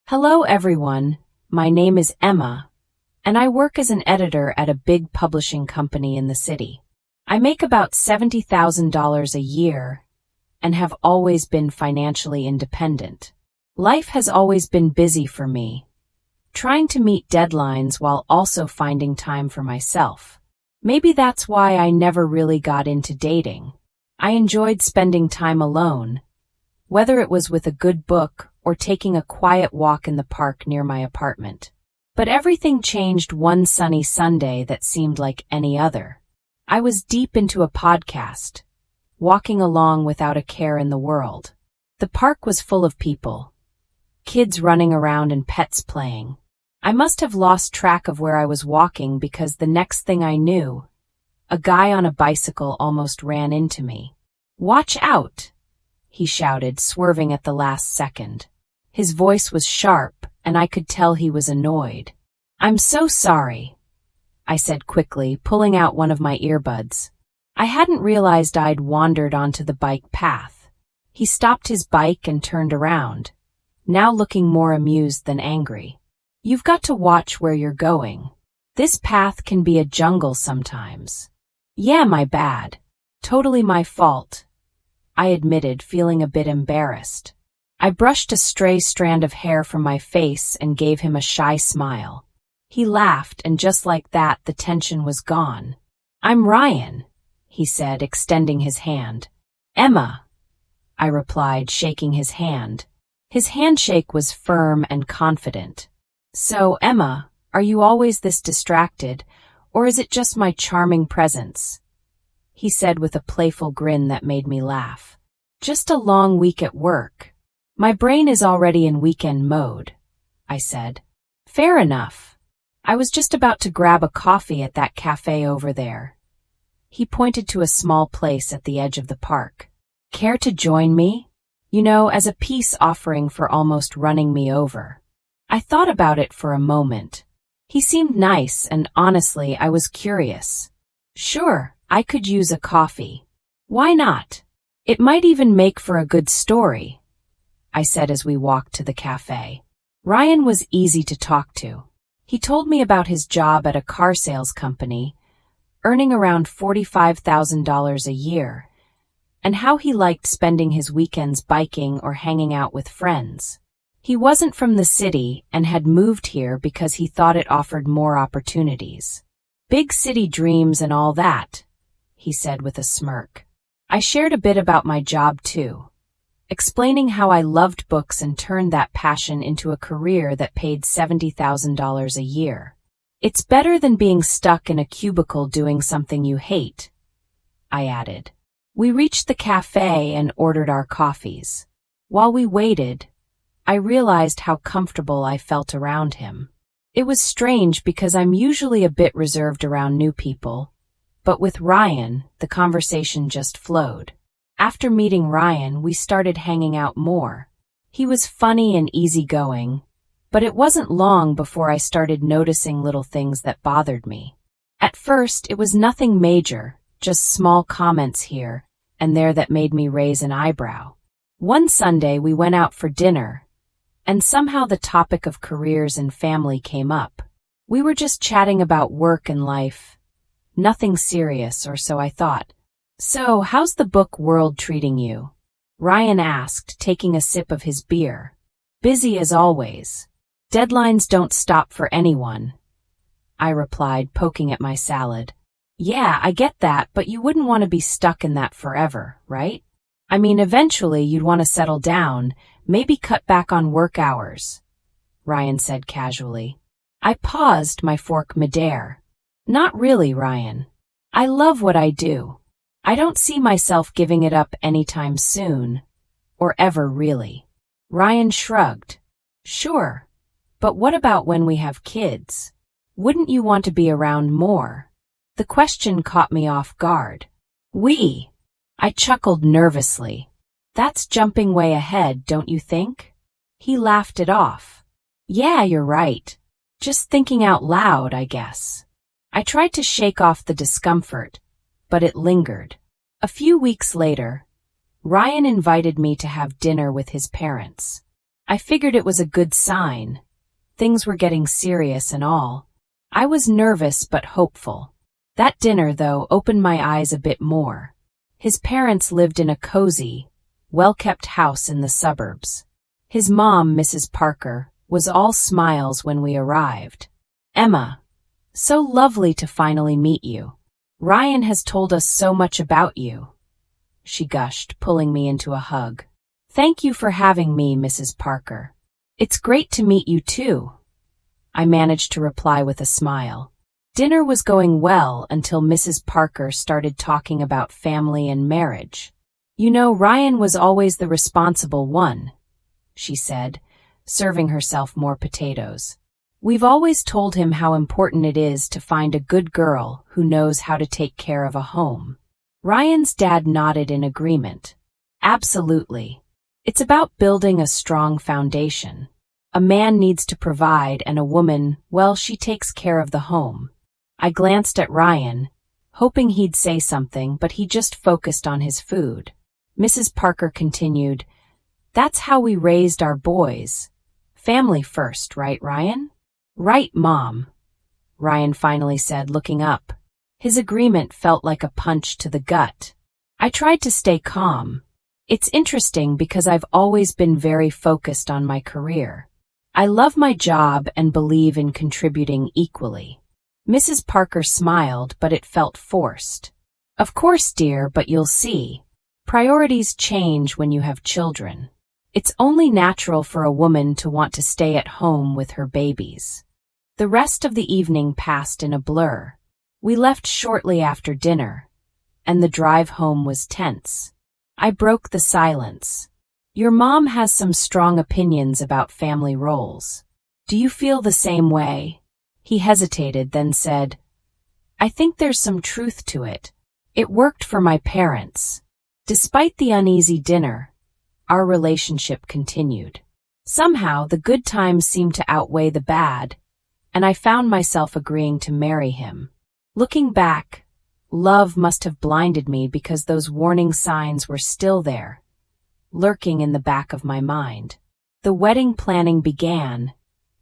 Hello everyone, my name is Emma, and I work as an editor at a big publishing company in the city. I make about $70,000 a year and have always been financially independent. Life has always been busy for me, trying to meet deadlines while also finding time for myself. Maybe that's why I never really got into dating. I enjoyed spending time alone, whether it was with a good book or taking a quiet walk in the park near my apartment. But everything changed one sunny Sunday that seemed like any other. I was deep into a podcast, walking along without a care in the world. The park was full of people, kids running around and pets playing. I must have lost track of where I was walking because the next thing I knew, a guy on a bicycle almost ran into me. "Watch out!" he shouted, swerving at the last second. His voice was sharp, and I could tell he was annoyed. "I'm so sorry," I said quickly, pulling out one of my earbuds. I hadn't realized I'd wandered onto the bike path. He stopped his bike and turned around, now looking more amused than angry. "You've got to watch where you're going. This path can be a jungle sometimes." "Yeah, my bad. Totally my fault," I admitted, feeling a bit embarrassed. I brushed a stray strand of hair from my face and gave him a shy smile. He laughed, and just like that, the tension was gone. "I'm Ryan," he said, extending his hand. "Emma," I replied, shaking his hand. His handshake was firm and confident. "So, Emma, are you always this distracted, or is it just my charming presence?" he said with a playful grin that made me laugh. "Just a long week at work. My brain is already in weekend mode," I said. "Fair enough. I was just about to grab a coffee at that cafe over there." He pointed to a small place at the edge of the park. "Care to join me? As a peace offering for almost running me over." I thought about it for a moment. He seemed nice, and honestly, I was curious. Sure, I could use a coffee. Why not? It might even make for a good story, I said as we walked to the cafe. Ryan was easy to talk to. He told me about his job at a car sales company, earning around $45,000 a year, and how he liked spending his weekends biking or hanging out with friends. He wasn't from the city and had moved here because he thought it offered more opportunities. "Big city dreams and all that," he said with a smirk. I shared a bit about my job too, explaining how I loved books and turned that passion into a career that paid $70,000 a year. "It's better than being stuck in a cubicle doing something you hate," I added. We reached the cafe and ordered our coffees. While we waited, I realized how comfortable I felt around him. It was strange because I'm usually a bit reserved around new people, but with Ryan, the conversation just flowed. After meeting Ryan, we started hanging out more. He was funny and easygoing, but it wasn't long before I started noticing little things that bothered me. At first, it was nothing major, just small comments here and there that made me raise an eyebrow. One Sunday, we went out for dinner, and somehow the topic of careers and family came up. We were just chatting about work and life, nothing serious, or so I thought. "So, how's the book world treating you?" Ryan asked, taking a sip of his beer. "Busy as always. Deadlines don't stop for anyone," I replied, poking at my salad. "Yeah, I get that, but you wouldn't want to be stuck in that forever, right? I mean, eventually you'd want to settle down, maybe cut back on work hours," Ryan said casually. I paused, my fork midair. "Not really, Ryan. I love what I do. I don't see myself giving it up anytime soon, or ever really." Ryan shrugged. "Sure, but what about when we have kids? Wouldn't you want to be around more?" The question caught me off guard. "We?" I chuckled nervously. "That's jumping way ahead, don't you think?" He laughed it off. "Yeah, you're right. Just thinking out loud, I guess." I tried to shake off the discomfort, but it lingered. A few weeks later, Ryan invited me to have dinner with his parents. I figured it was a good sign. Things were getting serious and all. I was nervous but hopeful. That dinner, though, opened my eyes a bit more. His parents lived in a cozy, well-kept house in the suburbs. His mom, Mrs. Parker, was all smiles when we arrived. "Emma, so lovely to finally meet you. Ryan has told us so much about you," she gushed, pulling me into a hug. "Thank you for having me, Mrs. Parker. It's great to meet you too," I managed to reply with a smile. Dinner was going well until Mrs. Parker started talking about family and marriage. "You know, Ryan was always the responsible one," she said, serving herself more potatoes. "We've always told him how important it is to find a good girl who knows how to take care of a home." Ryan's dad nodded in agreement. "Absolutely. It's about building a strong foundation. A man needs to provide and a woman, well, she takes care of the home." I glanced at Ryan, hoping he'd say something, but he just focused on his food. Mrs. Parker continued, "That's how we raised our boys. Family first, right, Ryan?" "Right, Mom," Ryan finally said, looking up. His agreement felt like a punch to the gut. I tried to stay calm. It's interesting because I've always been very focused on my career. I love my job and believe in contributing equally. Mrs. Parker smiled, but it felt forced. "Of course, dear, but you'll see. Priorities change when you have children. It's only natural for a woman to want to stay at home with her babies." The rest of the evening passed in a blur. We left shortly after dinner, and the drive home was tense. I broke the silence. "Your mom has some strong opinions about family roles. Do you feel the same way?" He hesitated, then said, "I think there's some truth to it. It worked for my parents." Despite the uneasy dinner, our relationship continued. Somehow, the good times seemed to outweigh the bad, and I found myself agreeing to marry him. Looking back, love must have blinded me because those warning signs were still there, lurking in the back of my mind. The wedding planning began,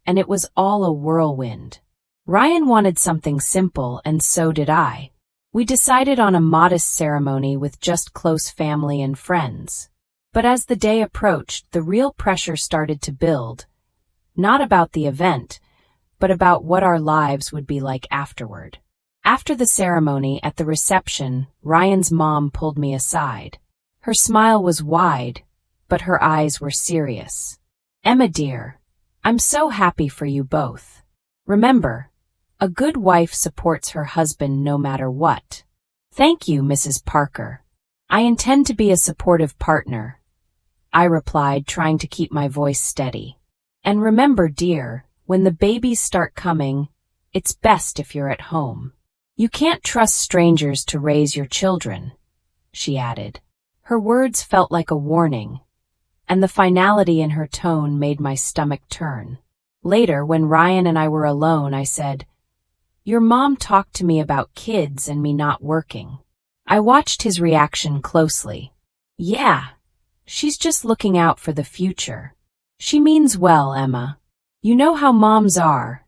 and it was all a whirlwind. Ryan wanted something simple, and so did I. We decided on a modest ceremony with just close family and friends. But as the day approached, the real pressure started to build, not about the event, but about what our lives would be like afterward. After the ceremony, at the reception, Ryan's mom pulled me aside. Her smile was wide, but her eyes were serious. "Emma, dear, I'm so happy for you both. Remember, a good wife supports her husband no matter what." "Thank you, Mrs. Parker. I intend to be a supportive partner," I replied, trying to keep my voice steady. "And remember, dear, when the babies start coming, it's best if you're at home. You can't trust strangers to raise your children," she added. Her words felt like a warning, and the finality in her tone made my stomach turn. Later, when Ryan and I were alone, I said, "Your mom talked to me about kids and me not working." I watched his reaction closely. "Yeah, she's just looking out for the future. She means well, Emma. You know how moms are."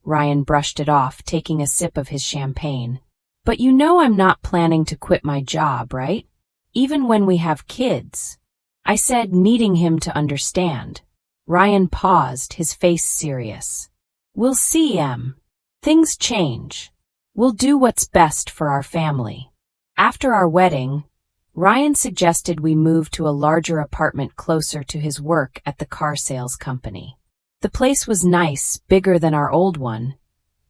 Ryan brushed it off, taking a sip of his champagne. "But you know I'm not planning to quit my job, right? Even when we have kids," I said, needing him to understand. Ryan paused, his face serious. "We'll see, Em. Things change. We'll do what's best for our family." After our wedding, Ryan suggested we move to a larger apartment closer to his work at the car sales company. The place was nice, bigger than our old one,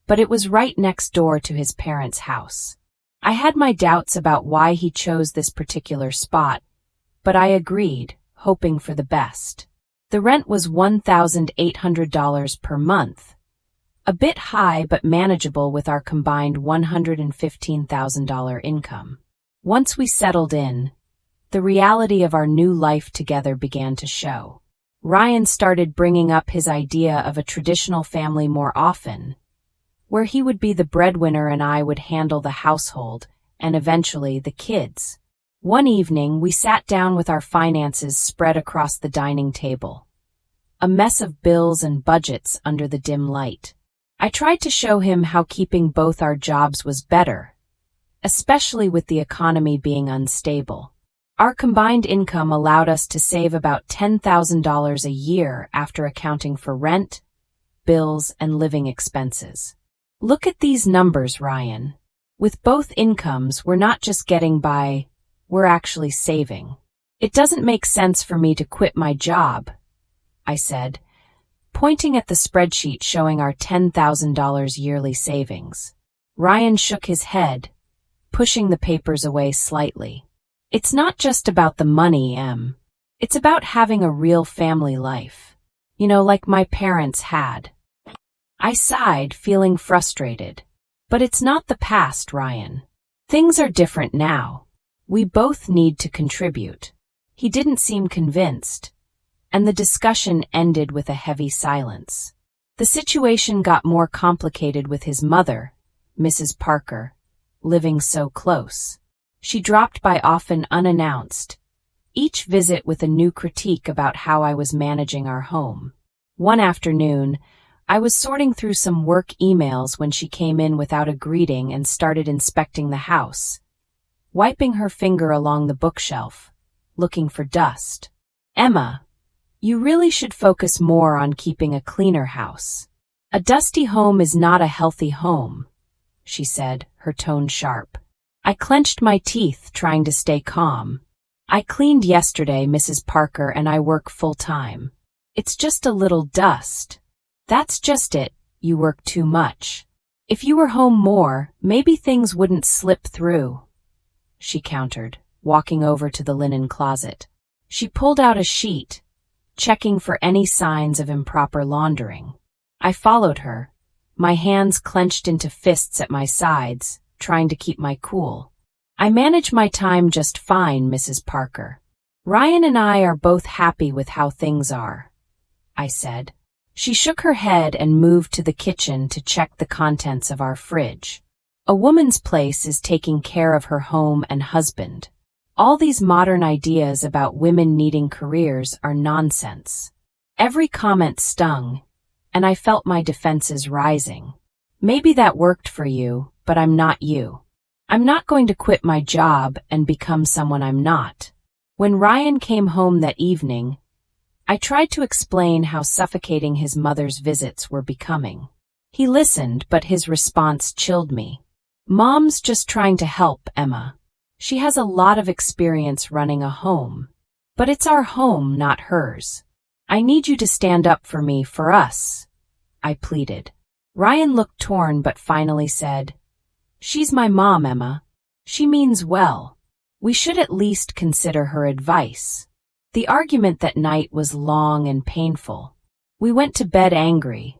but it was right next door to his parents' house. I had my doubts about why he chose this particular spot, but I agreed, hoping for the best. The rent was $1,800 per month, a bit high but manageable with our combined $115,000 income. Once we settled in, the reality of our new life together began to show. Ryan started bringing up his idea of a traditional family more often, where he would be the breadwinner and I would handle the household and eventually the kids. One evening, we sat down with our finances spread across the dining table. a mess of bills and budgets under the dim light. I tried to show him how keeping both our jobs was better, especially with the economy being unstable. Our combined income allowed us to save about $10,000 a year after accounting for rent, bills, and living expenses. Look at these numbers, Ryan. With both incomes, we're not just getting by, we're actually saving. It doesn't make sense for me to quit my job, I said, pointing at the spreadsheet showing our $10,000 yearly savings. Ryan shook his head, pushing the papers away slightly. It's not just about the money, Em. It's about having a real family life. You know, like my parents had. I sighed, feeling frustrated. But it's not the past, Ryan. Things are different now. We both need to contribute. He didn't seem convinced, and the discussion ended with a heavy silence. The situation got more complicated with his mother, Mrs. Parker, living so close. She dropped by often unannounced, each visit with a new critique about how I was managing our home. One afternoon, I was sorting through some work emails when she came in without a greeting and started inspecting the house, wiping her finger along the bookshelf, looking for dust. Emma, you really should focus more on keeping a cleaner house. A dusty home is not a healthy home, she said, her tone sharp. I clenched my teeth, trying to stay calm. I cleaned yesterday, Mrs. Parker, and I work full-time. It's just a little dust. That's just it, you work too much. If you were home more, maybe things wouldn't slip through, she countered, walking over to the linen closet. She pulled out a sheet, checking for any signs of improper laundering. I followed her, my hands clenched into fists at my sides, trying to keep my cool. I manage my time just fine, Mrs. Parker. Ryan and I are both happy with how things are, I said. She shook her head and moved to the kitchen to check the contents of our fridge. A woman's place is taking care of her home and husband. All these modern ideas about women needing careers are nonsense. Every comment stung, and I felt my defenses rising. Maybe that worked for you, but I'm not you. I'm not going to quit my job and become someone I'm not. When Ryan came home that evening, I tried to explain how suffocating his mother's visits were becoming. He listened, but his response chilled me. Mom's just trying to help, Emma. She has a lot of experience running a home. But it's our home, not hers. I need you to stand up for me, for us, I pleaded. Ryan looked torn but finally said, She's my mom, Emma. She means well. We should at least consider her advice. The argument that night was long and painful. We went to bed angry,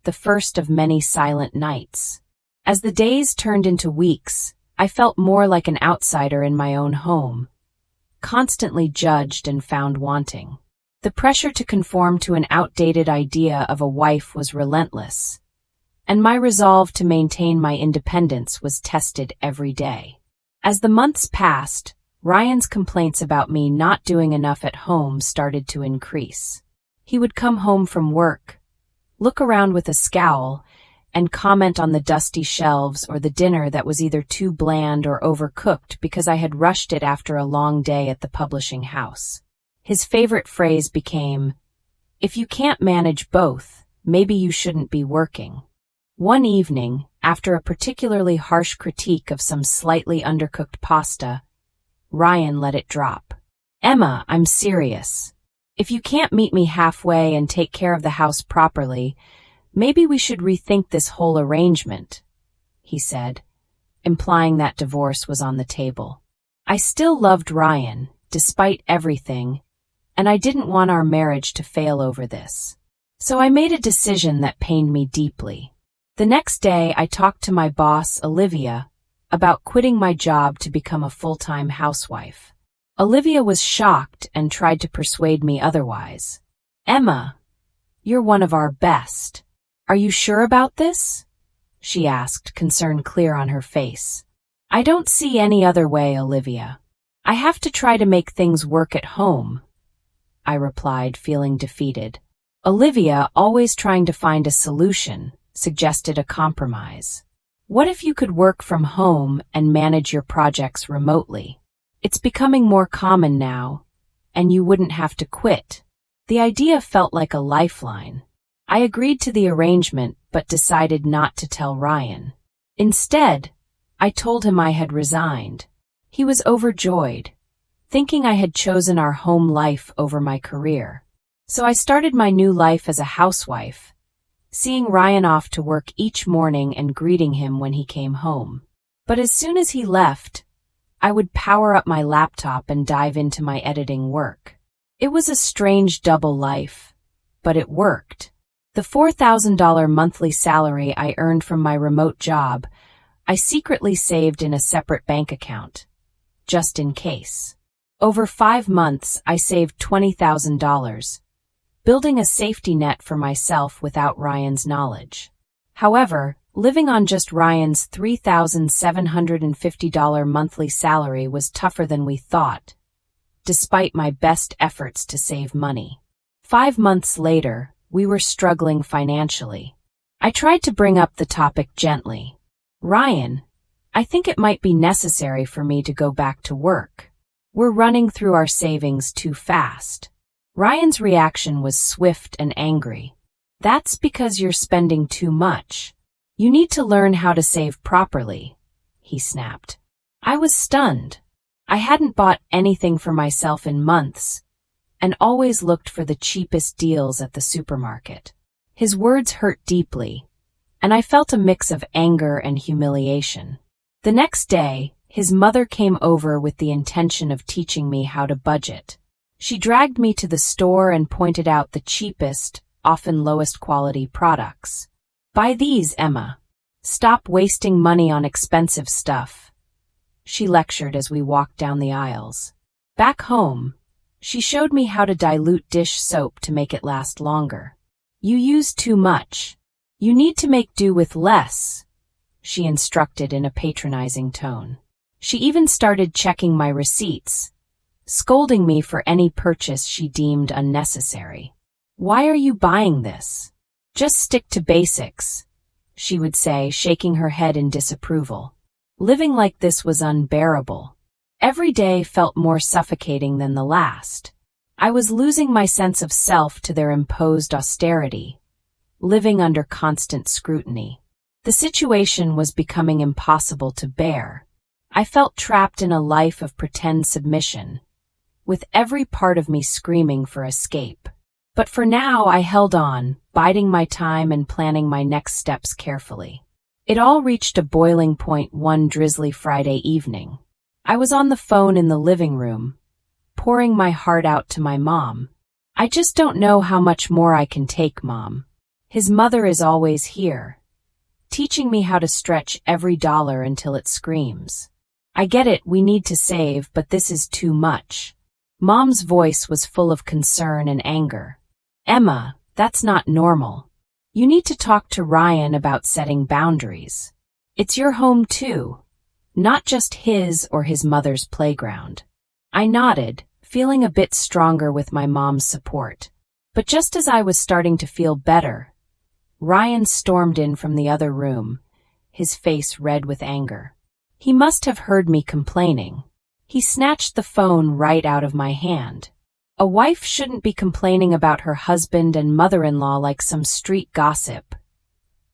the first of many silent nights. As the days turned into weeks, I felt more like an outsider in my own home, constantly judged and found wanting. The pressure to conform to an outdated idea of a wife was relentless, and my resolve to maintain my independence was tested every day. As the months passed, Ryan's complaints about me not doing enough at home started to increase. He would come home from work, look around with a scowl, and comment on the dusty shelves or the dinner that was either too bland or overcooked because I had rushed it after a long day at the publishing house. His favorite phrase became, "If you can't manage both, maybe you shouldn't be working." One evening, after a particularly harsh critique of some slightly undercooked pasta, Ryan let it drop. "Emma, I'm serious. If you can't meet me halfway and take care of the house properly, maybe we should rethink this whole arrangement," he said, implying that divorce was on the table. I still loved Ryan, despite everything, and I didn't want our marriage to fail over this. So I made a decision that pained me deeply. The next day, I talked to my boss, Olivia, about quitting my job to become a full-time housewife. Olivia was shocked and tried to persuade me otherwise. "Emma, you're one of our best. Are you sure about this?" she asked, concern clear on her face. "I don't see any other way, Olivia. I have to try to make things work at home," I replied, feeling defeated. Olivia, always trying to find a solution, suggested a compromise. What if you could work from home and manage your projects remotely? It's becoming more common now, and you wouldn't have to quit. The idea felt like a lifeline. I agreed to the arrangement but decided not to tell Ryan. Instead, I told him I had resigned. He was overjoyed, thinking I had chosen our home life over my career. So I started my new life as a housewife, seeing Ryan off to work each morning and greeting him when he came home. But as soon as he left, I would power up my laptop and dive into my editing work. It was a strange double life, but it worked. The $4,000 monthly salary I earned from my remote job, I secretly saved in a separate bank account, just in case. Over 5 months, I saved $20,000, building a safety net for myself without Ryan's knowledge. However, living on just Ryan's $3,750 monthly salary was tougher than we thought, despite my best efforts to save money. 5 months later, we were struggling financially. I tried to bring up the topic gently. Ryan, I think it might be necessary for me to go back to work. We're running through our savings too fast. Ryan's reaction was swift and angry. That's because you're spending too much. You need to learn how to save properly, he snapped. I was stunned. I hadn't bought anything for myself in months, and always looked for the cheapest deals at the supermarket. His words hurt deeply, and I felt a mix of anger and humiliation. The next day, his mother came over with the intention of teaching me how to budget. She dragged me to the store and pointed out the cheapest, often lowest quality products. Buy these, Emma. Stop wasting money on expensive stuff, she lectured as we walked down the aisles. Back home, she showed me how to dilute dish soap to make it last longer. You use too much. You need to make do with less, she instructed in a patronizing tone. She even started checking my receipts, scolding me for any purchase she deemed unnecessary. Why are you buying this? Just stick to basics, she would say, shaking her head in disapproval. Living like this was unbearable. Every day felt more suffocating than the last. I was losing my sense of self to their imposed austerity, living under constant scrutiny. The situation was becoming impossible to bear. I felt trapped in a life of pretend submission, with every part of me screaming for escape. But for now, I held on, biding my time and planning my next steps carefully. It all reached a boiling point one drizzly Friday evening. I was on the phone in the living room, pouring my heart out to my mom. I just don't know how much more I can take, Mom. His mother is always here, teaching me how to stretch every dollar until it screams. I get it, we need to save, but this is too much. Mom's voice was full of concern and anger. Emma, that's not normal. You need to talk to Ryan about setting boundaries. It's your home too, not just his or his mother's playground. I nodded, feeling a bit stronger with my mom's support. But just as I was starting to feel better, Ryan stormed in from the other room, his face red with anger. He must have heard me complaining. He snatched the phone right out of my hand. A wife shouldn't be complaining about her husband and mother-in-law like some street gossip.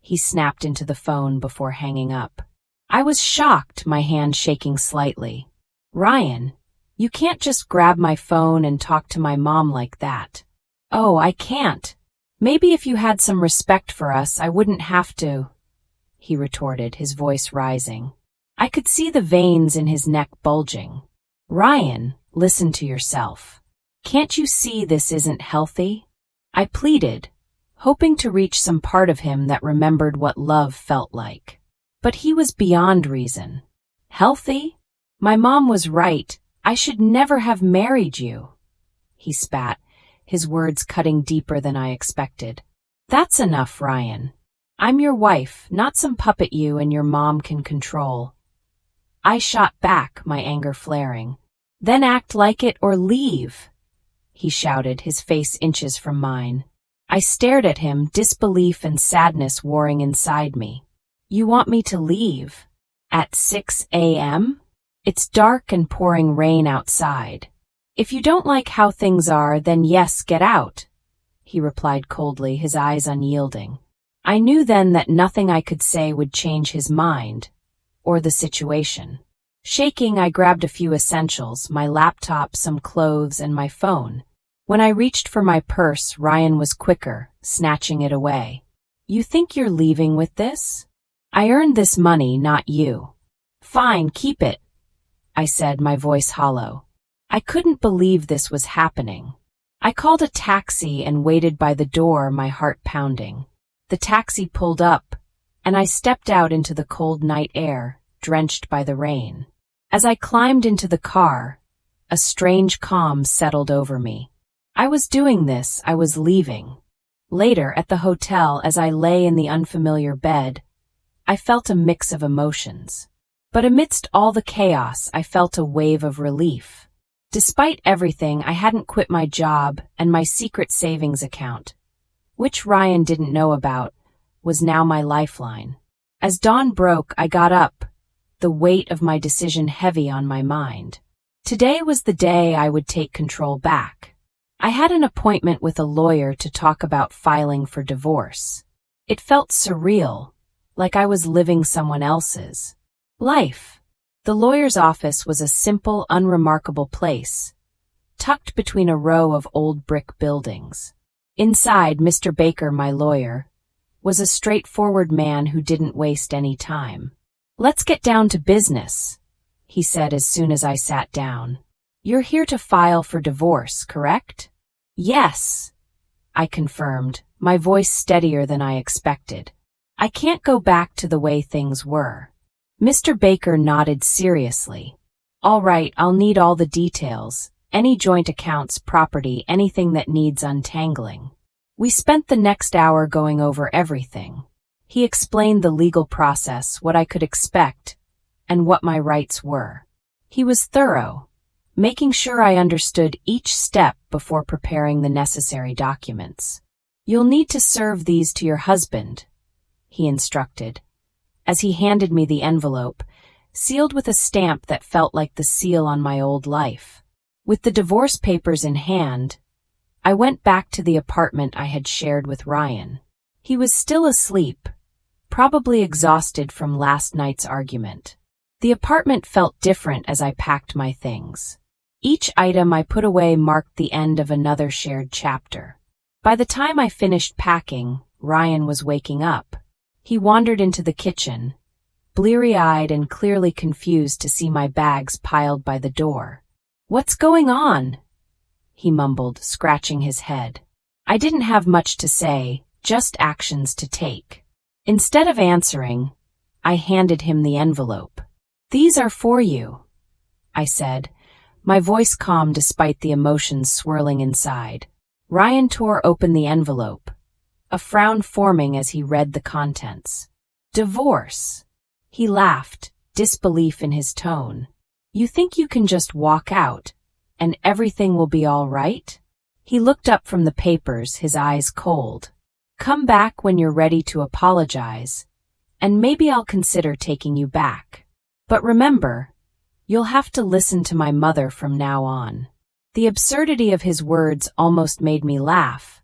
He snapped into the phone before hanging up. I was shocked, my hand shaking slightly. Ryan, you can't just grab my phone and talk to my mom like that. Oh, I can't. Maybe if you had some respect for us, I wouldn't have to, he retorted, his voice rising. I could see the veins in his neck bulging. Ryan, listen to yourself. Can't you see this isn't healthy? I pleaded, hoping to reach some part of him that remembered what love felt like. But he was beyond reason. Healthy? My mom was right. I should never have married you. He spat, his words cutting deeper than I expected. That's enough, Ryan. I'm your wife, not some puppet you and your mom can control. I shot back, my anger flaring. Then act like it or leave, he shouted, his face inches from mine. I stared at him, disbelief and sadness warring inside me. You want me to leave? At 6 a.m.? It's dark and pouring rain outside. If you don't like how things are, then yes, get out, he replied coldly, his eyes unyielding. I knew then that nothing I could say would change his mind or the situation. Shaking, I grabbed a few essentials, my laptop, some clothes, and my phone. When I reached for my purse, Ryan was quicker, snatching it away. You think you're leaving with this? I earned this money, not you. Fine, keep it, I said, my voice hollow. I couldn't believe this was happening. I called a taxi and waited by the door, my heart pounding. The taxi pulled up, and I stepped out into the cold night air, drenched by the rain. As I climbed into the car, a strange calm settled over me. I was doing this, I was leaving. Later, at the hotel, as I lay in the unfamiliar bed, I felt a mix of emotions. But amidst all the chaos, I felt a wave of relief. Despite everything, I hadn't quit my job, and my secret savings account, which Ryan didn't know about, was now my lifeline. As dawn broke, I got up, the weight of my decision heavy on my mind. Today was the day I would take control back. I had an appointment with a lawyer to talk about filing for divorce. It felt surreal, like I was living someone else's life. The lawyer's office was a simple, unremarkable place, tucked between a row of old brick buildings. Inside, Mr. Baker, my lawyer, was a straightforward man who didn't waste any time. Let's get down to business, he said as soon as I sat down. You're here to file for divorce, correct? Yes, I confirmed, my voice steadier than I expected. I can't go back to the way things were. Mr. Baker nodded seriously. All right, I'll need all the details, any joint accounts, property, anything that needs untangling. We spent the next hour going over everything. He explained the legal process, what I could expect, and what my rights were. He was thorough, making sure I understood each step before preparing the necessary documents. You'll need to serve these to your husband, he instructed, as he handed me the envelope, sealed with a stamp that felt like the seal on my old life. With the divorce papers in hand, I went back to the apartment I had shared with Ryan. He was still asleep, probably exhausted from last night's argument. The apartment felt different as I packed my things. Each item I put away marked the end of another shared chapter. By the time I finished packing, Ryan was waking up. He wandered into the kitchen, bleary-eyed and clearly confused to see my bags piled by the door. What's going on? He mumbled, scratching his head. I didn't have much to say, just actions to take. Instead of answering, I handed him the envelope. These are for you, I said, my voice calm despite the emotions swirling inside. Ryan tore open the envelope, a frown forming as he read the contents. Divorce. He laughed, disbelief in his tone. You think you can just walk out, and everything will be all right? He looked up from the papers, his eyes cold. Come back when you're ready to apologize, and maybe I'll consider taking you back. But remember, you'll have to listen to my mother from now on. The absurdity of his words almost made me laugh,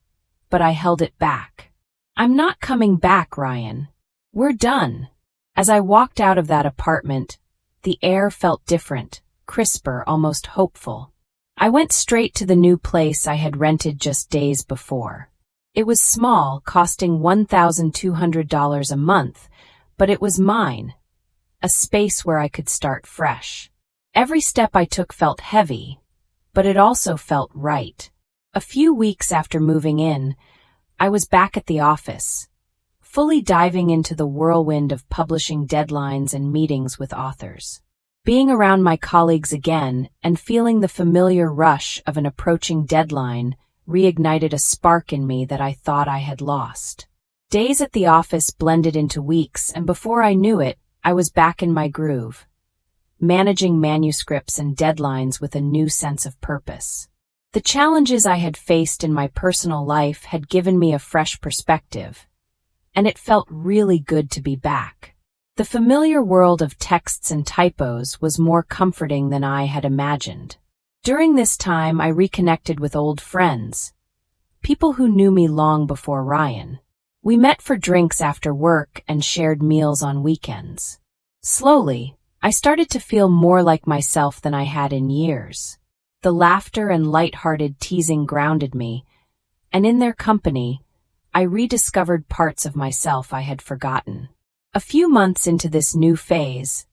but I held it back. I'm not coming back, Ryan. We're done. As I walked out of that apartment, the air felt different, crisper, almost hopeful. I went straight to the new place I had rented just days before. It was small, costing $1,200 a month, but it was mine, a space where I could start fresh. Every step I took felt heavy, but it also felt right. A few weeks after moving in, I was back at the office, fully diving into the whirlwind of publishing deadlines and meetings with authors. Being around my colleagues again and feeling the familiar rush of an approaching deadline reignited a spark in me that I thought I had lost. Days at the office blended into weeks, and before I knew it, I was back in my groove, managing manuscripts and deadlines with a new sense of purpose. The challenges I had faced in my personal life had given me a fresh perspective, and it felt really good to be back. The familiar world of texts and typos was more comforting than I had imagined. During this time, I reconnected with old friends, people who knew me long before Ryan. We met for drinks after work and shared meals on weekends. Slowly, I started to feel more like myself than I had in years. The laughter and light-hearted teasing grounded me, and in their company, I rediscovered parts of myself I had forgotten. A few months into this new phase,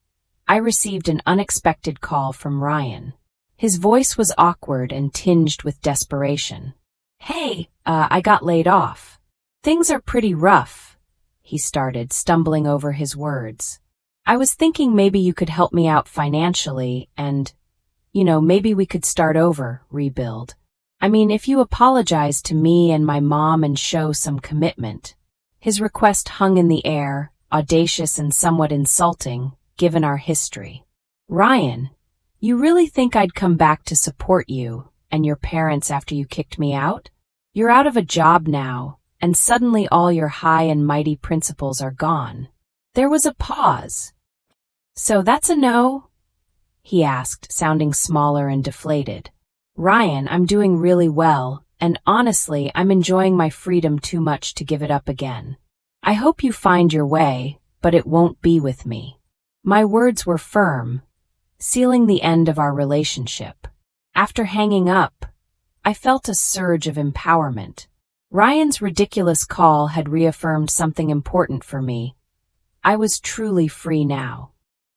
I received an unexpected call from Ryan. His voice was awkward and tinged with desperation. "Hey, I got laid off. Things are pretty rough," he started, stumbling over his words. "I was thinking maybe you could help me out financially and, maybe we could start over, rebuild. I mean, if you apologize to me and my mom and show some commitment." His request hung in the air, audacious and somewhat insulting, given our history. "Ryan, you really think I'd come back to support you and your parents after you kicked me out? You're out of a job now, and suddenly all your high and mighty principles are gone." There was a pause. "So that's a no?" he asked, sounding smaller and deflated. "Ryan, I'm doing really well, and honestly, I'm enjoying my freedom too much to give it up again. I hope you find your way, but it won't be with me." My words were firm, sealing the end of our relationship. After hanging up, I felt a surge of empowerment. Ryan's ridiculous call had reaffirmed something important for me. I was truly free now.